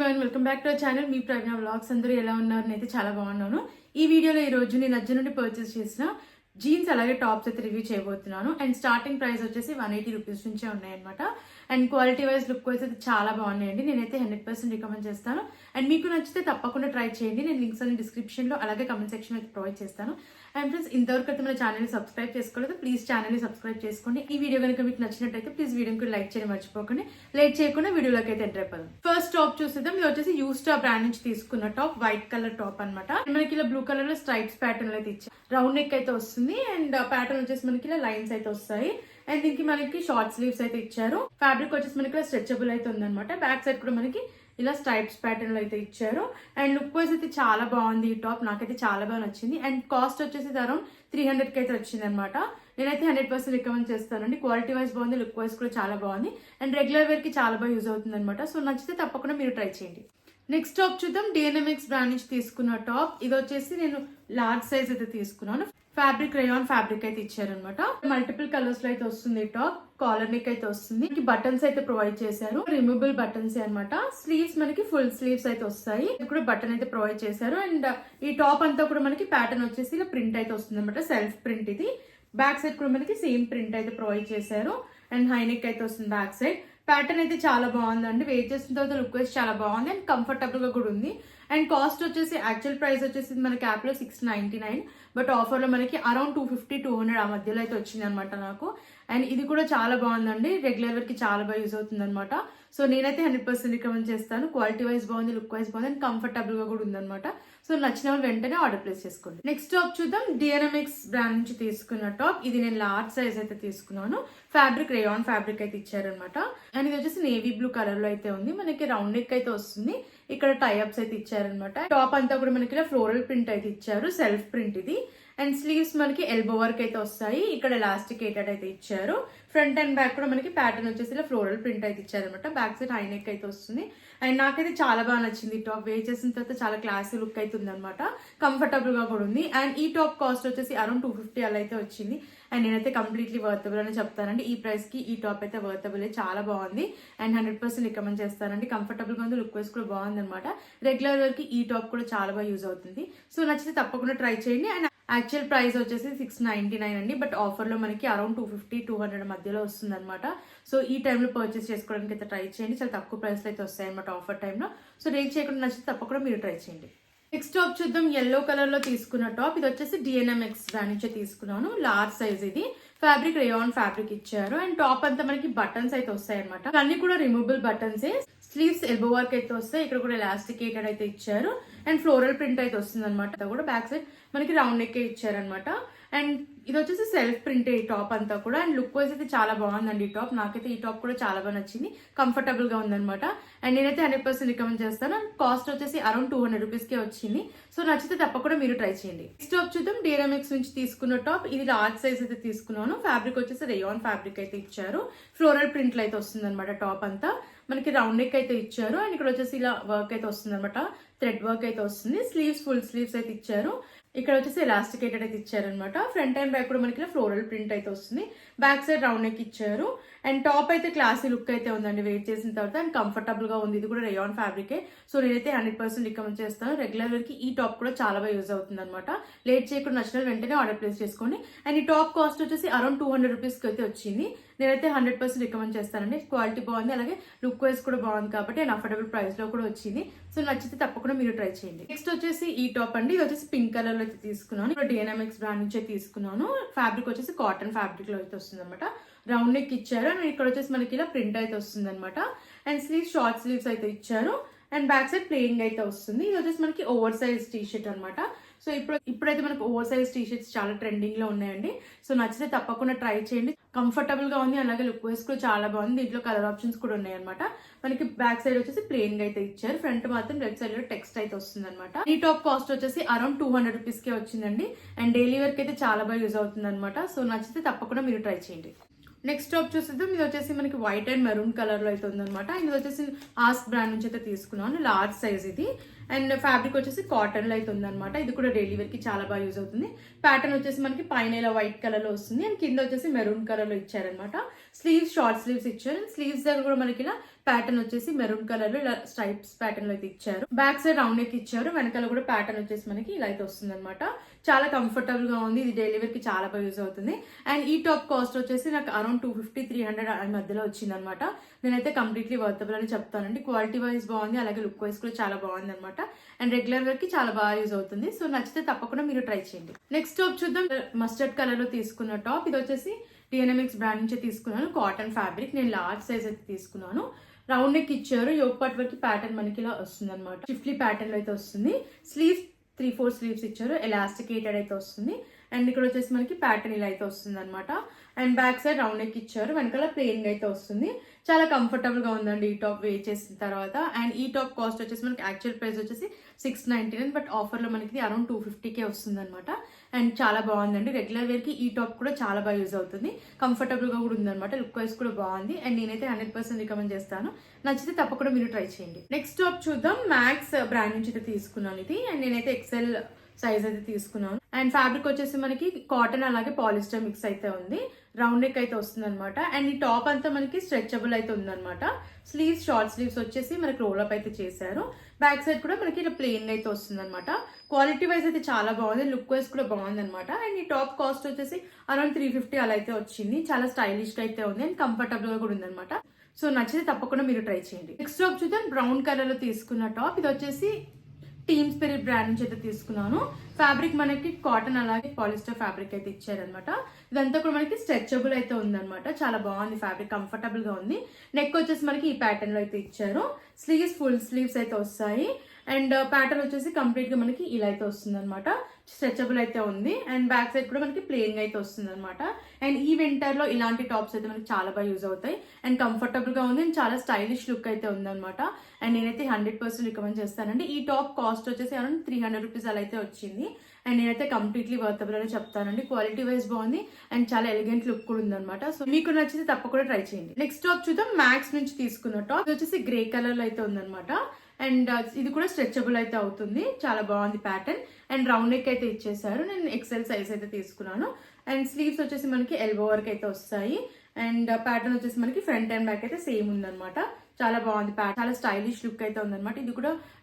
Everyone, welcome back to our channel. మీ Pragna vlogs. అందరూ ఎలా ఉన్నారు? నేనైతే చాలా బాగున్నాను. ఈ వీడియోలో ఈ రోజు నేను అజ్జ నుండి పర్చేస్ చేసిన జీన్స్ అలాగే టాప్స్ అయితే రివ్యూ చేయబోతున్నాను. అండ్ స్టార్టింగ్ ప్రైస్ వచ్చేసి 180 రూపీస్ నుంచే ఉన్నాయన్నమాట. And quality wise look wise అయితే చాలా బాగున్నాయండి. నేనైతే 100% రికమెండ్ చేస్తాను. అండ్ మీకు నచ్చితే తప్పకుండా ట్రై చేయండి. నేను లింక్స్ అన్ని డిస్క్రిప్షన్లో అలాగే కమెంట్ సెక్షన్ అయితే ప్రొవైడ్ చేస్తాను. అండ్ ఫ్రెండ్స్, ఇంతవరకు అయితే మన ఛానల్ని సబ్స్క్రైబ్ చేసుకోలేదు, ప్లీజ్ ఛానల్ని సబ్స్క్రైబ్ చేసుకోండి. ఈ వీడియో కనుక మీకు నచ్చినట్టయితే ప్లీజ్ వీడియోకి లైక్ చేయడం మర్చిపోకండి. లేట్ చేయకుండా వీడియోలోకి అయితే ఎంటర్ అయిపోదాం. ఫస్ట్ టాప్ చూసేద్దాం. ఇది వచ్చేసి యూస్టా బ్రాండ్ నుంచి తీసుకున్న టాప్, వైట్ కలర్ టాప్ అనమాట. మనకి ఇలా బ్లూ కలర్ లో స్ట్రైప్స్ ప్యాటర్న్ అయితే ఇచ్చారు. రౌండ్ నెక్ అయితే వస్తుంది అండ్ ప్యాటర్న్ వచ్చేసి మనకి ఇలా లైన్స్ అయితే వస్తాయి. అండ్ దీనికి మనకి షార్ట్ స్లీవ్స్ అయితే ఇచ్చారు. ఫ్యాబ్రిక్ వచ్చేసి మనకి ఇలా స్ట్రెచబుల్ అయితే ఉందన్నమాట. బ్యాక్ సైడ్ కూడా మనకి ఇలా స్ట్రైప్స్ ప్యాటర్న్ లో అయితే ఇచ్చారు. అండ్ లుక్ వైజ్ అయితే చాలా బాగుంది ఈ టాప్, నాకైతే చాలా బాగా నచ్చింది. అండ్ కాస్ట్ వచ్చేసి అరౌండ్ 300 కి అయితే వచ్చింది అనమాట. నేనైతే 100% రికమెండ్ చేస్తానండి. క్వాలిటీ వైజ్ బాగుంది, లుక్ వైజ్ కూడా చాలా బాగుంది. అండ్ రెగ్యులర్ వేర్ కి చాలా బాగా యూజ్ అవుతుంది అనమాట. సో నచ్చితే తప్పకుండా మీరు ట్రై చేయండి. నెక్స్ట్ టాప్ చూద్దాం. DNMX బ్రాండ్ నుంచి తీసుకున్న టాప్. ఇది వచ్చేసి నేను లార్జ్ సైజ్ అయితే తీసుకున్నాను. ఫ్యాబ్రిక్ రేయాన్ ఫ్యాబ్రిక్ అయితే ఇచ్చారనమాట. మల్టిపుల్ కలర్స్ లో అయితే వస్తుంది టాప్. కాలర్ నెక్ అయితే వస్తుంది. బటన్స్ అయితే ప్రొవైడ్ చేశారు. రిమూవబుల్ బటన్స్ అనమాట. స్లీవ్స్ మనకి ఫుల్ స్లీవ్స్ అయితే వస్తాయి. ఇక్కడ బటన్ అయితే ప్రొవైడ్ చేశారు. అండ్ ఈ టాప్ అంతా కూడా మనకి ప్యాటర్న్ వచ్చేసి ఇలా ప్రింట్ అయితే వస్తుంది అనమాట. సెల్ఫ్ ప్రింట్ ఇది. బ్యాక్ సైడ్ కూడా మనకి సేమ్ ప్రింట్ అయితే ప్రొవైడ్ చేశారు. అండ్ హై నెక్ అయితే వస్తుంది బ్యాక్ సైడ్. ప్యాటర్న్ అయితే చాలా బాగుందండి. వెయిట్ చేసిన తర్వాత లుక్ వైజ్ చాలా బాగుంది అండ్ కంఫర్టబుల్ గా కూడా ఉంది. అండ్ కాస్ట్ వచ్చేసి యాక్చువల్ ప్రైస్ వచ్చేసి మనకి యాప్ లో 699, బట్ ఆఫర్ లో మనకి అరౌండ్ 250-200 ఆ మధ్యలో అయితే వచ్చింది అనమాట నాకు. అండ్ ఇది కూడా చాలా బాగుందండి. రెగ్యులర్ వేర్ కి చాలా బాగా యూజ్ అవుతుంది అనమాట. సో నేనైతే 100% రికమెండ్ చేస్తాను. క్వాలిటీ వైజ్ బాగుంది, లుక్ వైజ్ బాగుంది అండ్ కంఫర్టబుల్ గా కూడా ఉందన్నమాట. సో నచ్చిన వాళ్ళు వెంటనే ఆర్డర్ ప్లేస్ చేసుకోండి. నెక్స్ట్ టాప్ చూద్దాం. DNMX బ్రాండ్ నుంచి తీసుకున్న టాప్. ఇది నేను లార్జ్ సైజ్ అయితే తీసుకున్నాను. ఫ్యాబ్రిక్ రేయాన్ ఫ్యాబ్రిక్ అయితే ఇచ్చారనమాట. అండ్ ఇది వచ్చేసి నేవీ బ్లూ కలర్ లో అయితే ఉంది. మనకి రౌండ్ నెక్ అయితే వస్తుంది. ఇక్కడ టైఅప్స్ అయితే ఇచ్చారనమాట. టాప్ అంతా కూడా మనకి ఇలా ఫ్లోరల్ ప్రింట్ అయితే ఇచ్చారు. సెల్ఫ్ ప్రింట్ ఇది. అండ్ స్లీవ్స్ మనకి ఎల్బో వర్క్ అయితే వస్తాయి. ఇక్కడ ఎలాస్టికేటెడ్ అయితే ఇచ్చారు. ఫ్రంట్ అండ్ బ్యాక్ కూడా మనకి ప్యాటర్న్ వచ్చేసి ఇలా ఫ్లోరల్ ప్రింట్ అయితే ఇచ్చారనమాట. బ్యాక్ సైడ్ హై నెక్ అయితే వస్తుంది. అండ్ నాకైతే చాలా బాగా నచ్చింది ఈ టాప్. వేర్ చేసిన తర్వాత చాలా క్లాసీ లుక్ అయితే ఉంది అనమాట. కంఫర్టబుల్ గా కూడా ఉంది. అండ్ ఈ టాప్ కాస్ట్ వచ్చేసి అరౌండ్ 250 అలా అయితే వచ్చింది. అండ్ నేనైతే కంప్లీట్లీ వర్తబుల్ అని చెప్తానండి. ఈ ప్రైస్ కి ఈ టాప్ అయితే వర్తబుల్, చాలా బాగుంది. అండ్ 100% రికమెండ్ చేస్తానండి. కంఫర్టబుల్ గా ఉంది, లుక్ వైజ్ కూడా బాగుంది అనమాట. రెగ్యులర్ వేర్ కి ఈ టాప్ కూడా చాలా బాగా యూజ్ అవుతుంది. సో నచ్చితే తప్పకుండా ట్రై చేయండి. అండ్ యాక్చువల్ ప్రైస్ వచ్చేసి 699 అండి, బట్ ఆఫర్ లో మనకి అరౌండ్ 250-200 మధ్యలో వస్తుంది అనమాట. సో ఈ టైంలో పర్చేస్ చేసుకోవడానికి అయితే ట్రై చేయండి. చాలా తక్కువ ప్రైస్ అయితే వస్తాయి అనమాట ఆఫర్ టైంలో. సో రేట్ చేయకుండా నచ్చితే తప్పకుండా మీరు ట్రై చేయండి. నెక్స్ట్ టాప్ చూద్దాం. ఎల్లో కలర్ లో తీసుకున్న టాప్. ఇది వచ్చేసి DNMX బ్రాండ్ నుంచి తీసుకున్నాను. లార్జ్ సైజ్ ఇది. ఫ్యాబ్రిక్ రేయాన్ ఫ్యాబ్రిక్ ఇచ్చారు. అండ్ టాప్ అంతా మనకి బటన్స్ అయితే వస్తాయి అనమాట. అన్ని కూడా removable buttons. Sleeves elbow work అయితే వస్తాయి. ఇక్కడ కూడా ఎలాస్టికేటెడ్ అయితే ఇచ్చారు. అండ్ ఫ్లోరల్ ప్రింట్ అయితే వస్తుంది అనమాట. కూడా బ్యాక్ సైడ్ మనకి రౌండ్ నెక్ ఇచ్చారనమాట. అండ్ ఇది వచ్చేసి సెల్ఫ్ ప్రింట్ ఈ టాప్ అంతా కూడా. అండ్ లుక్ వైజ్ అయితే చాలా బాగుందండి ఈ టాప్. నాకైతే ఈ టాప్ కూడా చాలా బాగా నచ్చింది. కంఫర్టబుల్ గా ఉందన్నమాట. అండ్ నేనైతే 100% రికమెండ్ చేస్తాను. అండ్ కాస్ట్ వచ్చేసి అరౌండ్ 200 రూపీస్ కే వచ్చింది. సో నచ్చితే తప్పకుండా మీరు ట్రై చేయండి. నెక్స్ట్ టాప్ చూద్దాం. DNMX నుంచి తీసుకున్న టాప్. ఇది లార్జ్ సైజ్ అయితే తీసుకున్నాను. ఫ్యాబ్రిక్ వచ్చేసి రేయాన్ ఫ్యాబ్రిక్ అయితే ఇచ్చారు. ఫ్లోరల్ ప్రింట్ లో అయితే వస్తుంది అనమాట. టాప్ అంతా మనకి రౌండ్ నెక్ అయితే ఇచ్చారు. అండ్ ఇక్కడ వచ్చేసి ఇలా వర్క్ అయితే వస్తుంది అనమాట. థ్రెడ్ వర్క్ అయితే వస్తుంది. స్లీవ్స్ ఫుల్ స్లీవ్స్ అయితే ఇచ్చారు. ఇక్కడ వచ్చేసి ఎలాస్టికేటెడ్ అయితే ఇచ్చారనమాట. ఫ్రంట్ అండ్ బ్యాక్ కూడా మనకి ఫ్లోరల్ ప్రింట్ అయితే వస్తుంది. బ్యాక్ సైడ్ రౌండ్ నెక్ ఇచ్చారు. అండ్ టాప్ అయితే క్లాసీ లుక్ అయితే ఉందండి వెయిట్ చేసిన తర్వాత. అండ్ కంఫర్టబుల్ గా ఉంది. ఇది కూడా రేయాన్ ఫ్యాబ్రికే. సో నేనైతే 100% రికమెండ్ చేస్తాను. రెగ్యులర్ వేర్ కి ఈ టాప్ కూడా చాలా బాగా యూజ్ అవుతుంది అనమాట. లేట్ చేయకుండా నచ్చిన వెంటనే ఆర్డర్ ప్లేస్ చేసుకోండి. అండ్ ఈ టాప్ కాస్ట్ వచ్చేసి అరౌండ్ 200 రూపీస్ కి అయితే వచ్చింది. నేనైతే 100% రికమెండ్ చేస్తానండి. క్వాలిటీ బాగుంది, అలాగే లుక్ వైజ్ కూడా బాగుంది కాబట్టి అండ్ అఫోర్డబుల్ ప్రైస్ లో కూడా వచ్చింది. సో నచ్చితే తప్పకుండా మీరు ట్రై చేయండి. నెక్స్ట్ వచ్చేసి ఈ టాప్ అండి. ఇది వచ్చేసి పింక్ కలర్ లో అయితే తీసుకున్నాను. ఇప్పుడు DNMX బ్రాండ్ నుంచే తీసుకున్నాను. ఫ్యాబ్రిక్ వచ్చేసి కాటన్ ఫ్యాబ్రిక్ లో అయితే వస్తుంది అనమాట. రౌండ్ నెక్ ఇచ్చారు. అండ్ ఇక్కడ వచ్చేసి మనకి ఇలా ప్రింట్ అయితే వస్తుంది అనమాట. అండ్ స్లీవ్స్ షార్ట్ స్లీవ్స్ అయితే ఇచ్చారు. అండ్ బ్యాక్ సైడ్ ప్లేయింగ్ అయితే వస్తుంది. ఇది వచ్చేసి మనకి ఓవర్ సైజ్ టీ షర్ట్ అనమాట. సో ఇప్పుడైతే మనకు ఓవర్ సైజ్ టీ షర్ట్స్ చాలా ట్రెండింగ్ లో ఉన్నాయండి. సో నచ్చితే తప్పకుండా ట్రై చేయండి. కంఫర్టబుల్ గా ఉంది, అలాగే లుక్ వైజ్ కూడా చాలా బాగుంది. దీంట్లో కలర్ ఆప్షన్స్ కూడా ఉన్నాయి అనమాట. మనకి బ్యాక్ సైడ్ వచ్చేసి ప్లెయిన్ గా అయితే ఇచ్చారు. ఫ్రంట్ మాత్రం లెఫ్ట్ సైడ్ లో టెక్స్ట్ అయితే వస్తుంది అనమాట. ఈ టాప్ కాస్ట్ వచ్చేసి అరౌండ్ 200 రూపీస్ కే వచ్చిందండి. అండ్ డైలీ వేర్ కి అయితే చాలా బాగా యూజ్ అవుతుంది అనమాట. సో నచ్చితే తప్పకుండా మీరు ట్రై చేయండి. నెక్స్ట్ టాప్ చూసేద్దాం. ఇది వచ్చేసి మనకి వైట్ అండ్ మెరూన్ కలర్ లో అయితే ఉందన్నమాట. ఇది వచ్చేసి ఆస్క్ బ్రాండ్ నుంచి అయితే తీసుకున్నాను. లార్జ్ సైజ్ ఇది. అండ్ ఫ్యాబ్రిక్ వచ్చేసి కాటన్ లో అయితే ఉందన్నమాట. ఇది కూడా డైలీ వేర్ కి చాలా బాగా యూజ్ అవుతుంది. ప్యాటర్న్ వచ్చేసి మనకి పైన ఇలా వైట్ కలర్ లో వస్తుంది అండ్ కింద వచ్చేసి మెరూన్ కలర్ లో ఇచ్చారనమాట. స్లీవ్స్ షార్ట్ స్లీవ్స్ ఇచ్చారు. స్లీవ్స్ దగ్గర కూడా మనకి ఇలా ప్యాటర్న్ వచ్చేసి మెరూన్ కలర్ లో ఇలా స్ట్రైప్స్ ప్యాటర్న్ లో అయితే ఇచ్చారు. బ్యాక్ సైడ్ రౌండ్ నెక్ ఇచ్చారు. వెనకాల కూడా ప్యాటర్న్ వచ్చేసి మనకి ఇలా అయితే వస్తుంది అనమాట. చాలా కంఫర్టబుల్ గా ఉంది. ఇది డైలీ వేర్ కి చాలా బాగా యూజ్ అవుతుంది. అండ్ ఈ టాప్ కాస్ట్ వచ్చేసి నాకు అరౌండ్ 250-300 మధ్యలో వచ్చింది అనమాట. నేనైతే కంప్లీట్లీ వర్తబుల్ అని చెప్తానండి. క్వాలిటీ వైజ్ బాగుంది, అలాగే లుక్ వైజ్ కూడా చాలా బాగుంది అనమాట. అండ్ రెగ్యులర్ వేర్ కి చాలా బాగా యూజ్ అవుతుంది. సో నచ్చితే తప్పకుండా మీరు ట్రై చేయండి. నెక్స్ట్ టాప్ చూద్దాం. మస్టర్డ్ కలర్ లో తీసుకున్న టాప్. ఇది వచ్చేసి DNMX బ్రాండ్ నుంచి తీసుకున్నాను. Cotton fabric. నేను లార్జ్ సైజ్ అయితే తీసుకున్నాను. రౌండ్ నెక్ ఇచ్చారు. యోక్ పార్ట్ వరకు ప్యాటర్న్ మనకి ఇలా వస్తుంది అనమాట. షిఫ్ట్లీ ప్యాటర్న్ లో అయితే వస్తుంది. స్లీవ్స్ 3-4 స్లీవ్స్ ఇచ్చారు. ఎలాస్టికేటెడ్ అయితే వస్తుంది. అండ్ ఇక్కడ వచ్చేసి మనకి ప్యాటర్న్ ఇలా అయితే వస్తుంది అనమాట. And back side round neck ఇచ్చారు. వెనకాల ప్లెయిన్ గా అయితే వస్తుంది. చాలా కంఫర్టబుల్ గా ఉందండి ఈ టాప్ వేర్ చేసిన తర్వాత. అండ్ ఈ టాప్ కాస్ట్ వచ్చేసి మనకి యాక్చువల్ ప్రైస్ వచ్చేసి 699, బట్ ఆఫర్ లో మనకి అరౌండ్ 250కే వస్తుంది అనమాట. అండ్ చాలా బాగుందండి. రెగ్యులర్ వేర్ కి ఈ టాప్ కూడా చాలా బాగా యూజ్ అవుతుంది. కంఫర్టబుల్ గా కూడా ఉందన్నమాట. లుక్ వైజ్ కూడా బాగుంది. అండ్ నేనైతే 100% రికమెండ్ చేస్తాను. నచ్చితే తప్పకుండా మీరు ట్రై చేయండి. నెక్స్ట్ టాప్ చూద్దాం. మ్యాక్స్ బ్రాండ్ నుంచి అయితే తీసుకున్నాను ఇది. అండ్ నేనైతే ఎక్సెల్ సైజ్ అయితే తీసుకున్నాను. అండ్ ఫ్యాబ్రిక్ వచ్చేసి మనకి కాటన్ అలాగే పాలిస్టర్ మిక్స్ అయితే ఉంది. రౌండ్ నెక్ అయితే వస్తుంది అనమాట. అండ్ ఈ టాప్ అంతా మనకి స్ట్రెచబుల్ అయితే ఉందన్నమాట. స్లీవ్స్ షార్ట్ స్లీవ్స్ వచ్చేసి మనకి రోల్ అప్ అయితే చేశారు. బ్యాక్ సైడ్ కూడా మనకి ఇలా ప్లెయిన్ అయితే వస్తుంది అనమాట. క్వాలిటీ వైజ్ అయితే చాలా బాగుంది. లుక్ వైజ్ కూడా బాగుంది అనమాట. అండ్ ఈ టాప్ కాస్ట్ వచ్చేసి అరౌండ్ 350 అలా అయితే వచ్చింది. చాలా స్టైలిష్ గా అయితే ఉంది అండ్ కంఫర్టబుల్ గా కూడా ఉంది అనమాట. సో నచ్చితే తప్పకుండా మీరు ట్రై చేయండి. నెక్స్ట్ టాప్ చూద్దాం. బ్రౌన్ కలర్ లో తీసుకున్న టాప్. ఇది వచ్చేసి టీమ్ స్పిరిట్ బ్రాండ్ నుంచి అయితే తీసుకున్నాను. ఫ్యాబ్రిక్ మనకి కాటన్ అలాగే పాలిస్టర్ ఫ్యాబ్రిక్ అయితే ఇచ్చారనమాట. ఇదంతా కూడా మనకి స్ట్రెచబుల్ అయితే ఉందన్నమాట. చాలా బాగుంది ఫ్యాబ్రిక్, కంఫర్టబుల్ గా ఉంది. నెక్ వచ్చేసి మనకి ఈ ప్యాటర్న్ లో అయితే ఇచ్చారు. స్లీవ్స్ ఫుల్ స్లీవ్స్ అయితే వస్తాయి. అండ్ ప్యాటర్న్ వచ్చేసి కంప్లీట్ గా మనకి ఇలా అయితే వస్తుంది అనమాట. స్ట్రెచబుల్ అయితే ఉంది. అండ్ బ్యాక్ సైడ్ కూడా మనకి ప్లెయిన్ గా అయితే వస్తుంది అనమాట. అండ్ ఈ వింటర్ లో ఇలాంటి టాప్స్ అయితే మనకి చాలా బాగా యూజ్ అవుతాయి. అండ్ కంఫర్టబుల్ గా ఉంది. అండ్ చాలా స్టైలిష్ లుక్ అయితే ఉందన్నమాట. అండ్ నేనైతే 100% రికమెండ్ చేస్తానండి. ఈ టాప్ కాస్ట్ వచ్చేసి అరౌండ్ 300 రూపీస్ అలా అయితే వచ్చింది. అండ్ నేనైతే కంప్లీట్లీ వర్తబుల్ అని చెప్తానండి. క్వాలిటీ వైజ్ బాగుంది అండ్ చాలా ఎలిగెంట్ లుక్ కూడా ఉందన్నమాట. సో మీకు నచ్చితే తప్పకుండా ట్రై చేయండి. నెక్స్ట్ టాప్ చూద్దాం. మ్యాక్స్ నుంచి తీసుకున్న టాప్. ఇది వచ్చేసి గ్రే కలర్ లో అయితే ఉందన్నమాట. అండ్ ఇది కూడా స్ట్రెచబుల్ అయితే అవుతుంది. చాలా బాగుంది ప్యాటర్న్. అండ్ రౌండ్ నెక్ అయితే ఇచ్చేసారు. నేను ఎక్సెల్ సైజ్ అయితే తీసుకున్నాను. అండ్ స్లీవ్స్ వచ్చేసి మనకి ఎల్బో వరకు అయితే వస్తాయి. అండ్ ప్యాటర్న్ వచ్చేసి మనకి ఫ్రంట్ అండ్ బ్యాక్ అయితే సేమ్ ఉందన్నమాట. చాలా బాగుంది ప్యాటర్న్. చాలా స్టైలిష్ లుక్ అయితే ఉందన్నమాట.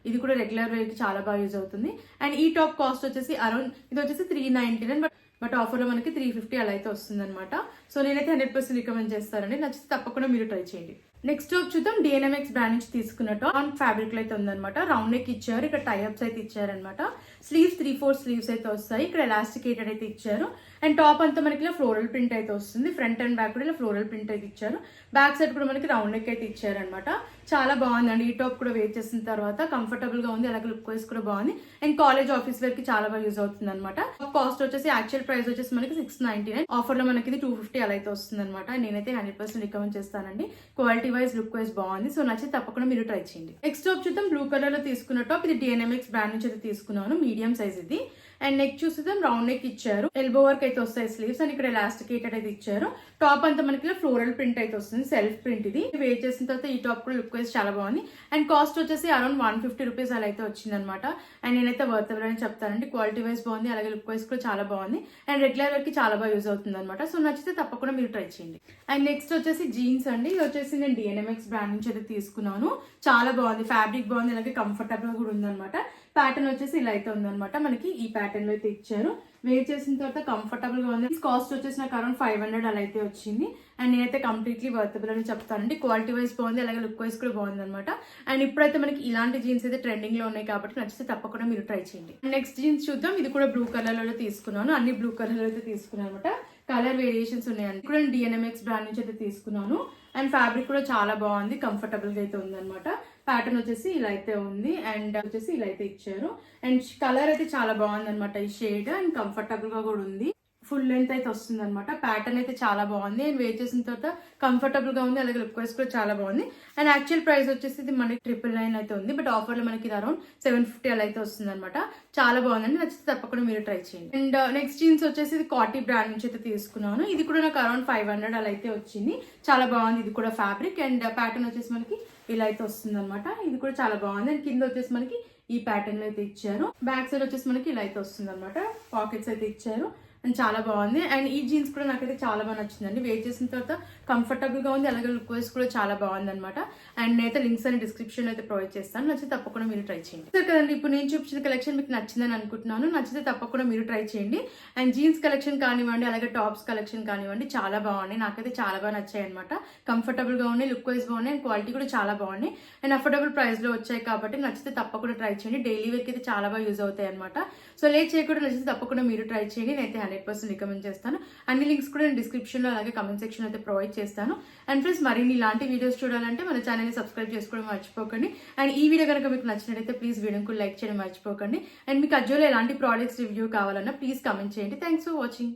ఇది కూడా రెగ్యులర్ వేర్ కి చాలా బాగా యూజ్ అవుతుంది. అండ్ ఈ టాప్ కాస్ట్ వచ్చేసి అరౌండ్ ఇది వచ్చేసి 399, బట్ ఆఫర్ లో మనకి 350 అలా అయితే వస్తుంది అనమాట. సో నేనైతే 100% రికమెండ్ చేస్తానండి. నచ్చితే తప్పకుండా మీరు ట్రై చేయండి. నెక్స్ట్ టాప్ చూద్దాం. DNMX బ్రాండ్ నుంచి తీసుకున్న టాప్ ఫ్యాబ్రిక్ లో అయితే ఉందన్నమాట. రౌండ్ నెక్ ఇచ్చారు. ఇక్కడ టైఅప్స్ అయితే ఇచ్చారనమాట. స్లీవ్స్ 3-4 స్లీవ్స్ అయితే వస్తాయి. ఇక్కడ ఎలాస్టికేటెడ్ అయితే ఇచ్చారు. అండ్ టాప్ అంతా మనకి ఇలా ఫ్లోరల్ ప్రింట్ అయితే వస్తుంది. ఫ్రంట్ అండ్ బ్యాక్ కూడా ఇలా ఫ్లోరల్ ప్రింట్ అయితే ఇచ్చారు. బ్యాక్ సైడ్ కూడా మనకి రౌండ్ నెక్ అయితే ఇచ్చారనమాట. చాలా బాగుందండి. ఈ టాప్ కూడా వేర్ చేసిన తర్వాత కంఫర్టబుల్ గా ఉంది. అలాగే లుక్ వైజ్ కూడా బాగుంది. అండ్ కాలేజ్ ఆఫీస్ వేర్ కి చాలా బాగా యూజ్ అవుతుంది అనమాట. కాస్ట్ వచ్చేసి యాక్చువల్ ప్రైస్ వచ్చేసి మనకి 699. ఆఫర్ లో మనకి ఇది 250 అలా అయితే వస్తుంది అనమాట. నేనైతే 100% రికమెండ్ చేస్తానండి. క్వాలిటీ వైజ్ లుక్ వైజ్ బాగుంది. సో నచ్చితే తప్పకుండా మీరు ట్రై చేయండి. నెక్స్ట్ టాప్ చూద్దాం. బ్లూ కలర్ లో తీసుకున్న టాప్. ఇది DNMX బ్రాండ్ నుంచి అయితే తీసుకున్నాను. మీడియం సైజ్ ఇది. అండ్ నెక్ చూసేద్దాం. రౌండ్ నెక్ ఇచ్చారు. ఎల్బో వర్క్ అయితే వస్తాయి స్లీవ్స్. అండ్ ఇక్కడ ఎలాస్టికేటెడ్ అయితే ఇచ్చారు. టాప్ అంతా మనకి ఫ్లోరల్ ప్రింట్ అయితే వస్తుంది. సెల్ఫ్ ప్రింట్ ఇది. వేర్ చేసిన తర్వాత ఈ టాప్ కూడా లుక్ వైజ్ చాలా బాగుంది. అండ్ కాస్ట్ వచ్చేసి అరౌండ్ 150 రూపీస్ అలా అయితే వచ్చింది అనమాట. అండ్ నేనైతే వర్తబుల్ అని చెప్తానండి. క్వాలిటీ వైజ్ బాగుంది. అలాగే లుక్ వైజ్ కూడా చాలా బాగుంది. అండ్ రెగ్యులర్ వేర్ కి చాలా బాగా యూజ్ అవుతుంది అనమాట. సో నచ్చితే తప్పకుండా మీరు ట్రై చేయండి. అండ్ నెక్స్ట్ వచ్చేసి జీన్స్ అండి. ఇది వచ్చేసి నేను DNMX బ్రాండ్ నుంచి అయితే తీసుకున్నాను. చాలా బాగుంది. ఫ్యాబ్రిక్ బాగుంది. అలాగే కంఫర్టబుల్ కూడా ఉందన్నమాట. ప్యాటర్న్ వచ్చేసి ఇలా అయితే ఉందన్నమాట. మనకి ఈ ప్యాటర్న్ లో అయితే ఇచ్చారు. వేర్ చేసిన తర్వాత కంఫర్టబుల్ గా ఉంది. కాస్ట్ వచ్చేసి నాకు అరౌండ్ 500 అలా అయితే వచ్చింది. అండ్ నేనైతే కంప్లీట్లీ వర్తబుల్ అని చెప్తానండి. క్వాలిటీ వైజ్ బాగుంది. అలాగే లుక్ వైజ్ కూడా బాగుంది అనమాట. అండ్ ఇప్పుడైతే మనకి ఇలాంటి జీన్స్ అయితే ట్రెండింగ్ లో ఉన్నాయి కాబట్టి నచ్చితే తప్పకుండా మీరు ట్రై చేయండి. నెక్స్ట్ జీన్స్ చూద్దాం. ఇది కూడా బ్లూ కలర్ లో తీసుకున్నాను. అన్ని బ్లూ కలర్ లో అయితే తీసుకున్నాను అనమాట. కలర్ వేరియేషన్స్ ఉన్నాయండి. కూడా DNMX బ్రాండ్ నుంచి అయితే తీసుకున్నాను. అండ్ ఫ్యాబ్రిక్ కూడా చాలా బాగుంది. కంఫర్టబుల్ గా అయితే ఉందన్నమాట. ప్యాటర్న్ వచ్చేసి ఇలా అయితే ఉంది. అండ్ వచ్చేసి ఇలా అయితే ఇచ్చారు. అండ్ కలర్ అయితే చాలా బాగుంది అనమాట. ఈ షేడ్ అండ్ కంఫర్టబుల్ గా కూడా ఉంది. ఫుల్ లెంత్ అయితే వస్తుంది అనమాట. ప్యాటర్న్ అయితే చాలా బాగుంది. అండ్ వేర్ చేసిన తర్వాత కంఫర్టబుల్ గా ఉంది. అలాగే లుక్ వైజ్ కూడా చాలా బాగుంది. అండ్ యాక్చువల్ ప్రైస్ వచ్చేసి ఇది మనకి 999 అయితే ఉంది. బట్ ఆఫర్ లో మనకి అరౌండ్ 750 అలా అయితే వస్తుంది అనమాట. చాలా బాగుందండి. నచ్చితే తప్పకుండా మీరు ట్రై చేయండి. అండ్ నెక్స్ట్ జీన్స్ వచ్చేసి ఇది కాటీ బ్రాండ్ నుంచి అయితే తీసుకున్నాను. ఇది కూడా నాకు అరౌండ్ 500 అలా అయితే వచ్చింది. చాలా బాగుంది. ఇది కూడా ఫ్యాబ్రిక్. అండ్ ప్యాటర్న్ వచ్చేసి మనకి ఇలా అయితే వస్తుంది అనమాట. ఇది కూడా చాలా బాగుంది. అండ్ కింద వచ్చేసి మనకి ఈ ప్యాటర్న్ లో అయితే ఇచ్చారు. బ్యాక్ సైడ్ వచ్చేసి మనకి ఇలా అయితే వస్తుంది అనమాట. పాకెట్స్ అయితే ఇచ్చారు అండ్ చాలా బాగుంది. అండ్ ఈ జీన్స్ కూడా నాకైతే చాలా బాగా నచ్చిందండి. వేర్ చేసిన తర్వాత కంఫర్టబుల్ గా ఉంది, అలాగే లుక్ వైస్ కూడా చాలా బాగుంది అనమాట. అండ్ నేనైతే లింక్స్ అని డిస్క్రిప్షన్ అయితే ప్రొవైడ్ చేస్తాను. నచ్చితే తప్పకుండా మీరు ట్రై చేయండి. సరే కదండి, ఇప్పుడు నేను చూపించిన కలెక్షన్ మీకు నచ్చిందని అనుకుంటున్నాను. నచ్చితే తప్పకుండా మీరు ట్రై చేయండి. అండ్ జీన్స్ కలెక్షన్ కానివ్వండి, అలాగే టాప్స్ కలెక్షన్ కానివ్వండి, చాలా బాగున్నాయి. నాకైతే చాలా బాగా నచ్చాయి అనమాట. కంఫర్టబుల్ గా ఉన్నాయి, లుక్ వైస్ బాగున్నాయి, అండ్ క్వాలిటీ కూడా చాలా బాగున్నాయి. అండ్ అఫోర్డబుల్ ప్రైస్ లో వచ్చాయి కాబట్టి నచ్చితే తప్పకుండా ట్రై చేయండి. డైలీ వేర్కి అయితే చాలా బాగా యూజ్ అవుతాయి అనమాట. సో లేట్ చేయకుండా నచ్చితే తప్పకుండా మీరు ట్రై చేయండి. నేనైతే 100% రికమెండ్ చేస్తాను. అన్ని లింక్స్ కూడా నేను డిస్క్రిప్షన్ లో అలాగే కమెంట్ సెక్షన్ అయితే ప్రొవైడ్ చేస్తాను. అండ్ ఫ్రెండ్స్, మరిన్ని ఇలాంటి వీడియోస్ చూడాలంటే మన ఛానల్ ని సబ్స్క్రైబ్ చేసుకోవడం మర్చిపోకండి. అండ్ ఈ వీడియో కనుక మీకు నచ్చినట్లయితే ప్లీజ్ వీడియోకి లైక్ చేయడం మర్చిపోకండి. అండ్ మీకు అజ్జోలో ఎలాంటి ప్రోడక్ట్స్ రివ్యూ కావాలన్నా ప్లీజ్ కమెంట్ చేయండి. Thanks for watching.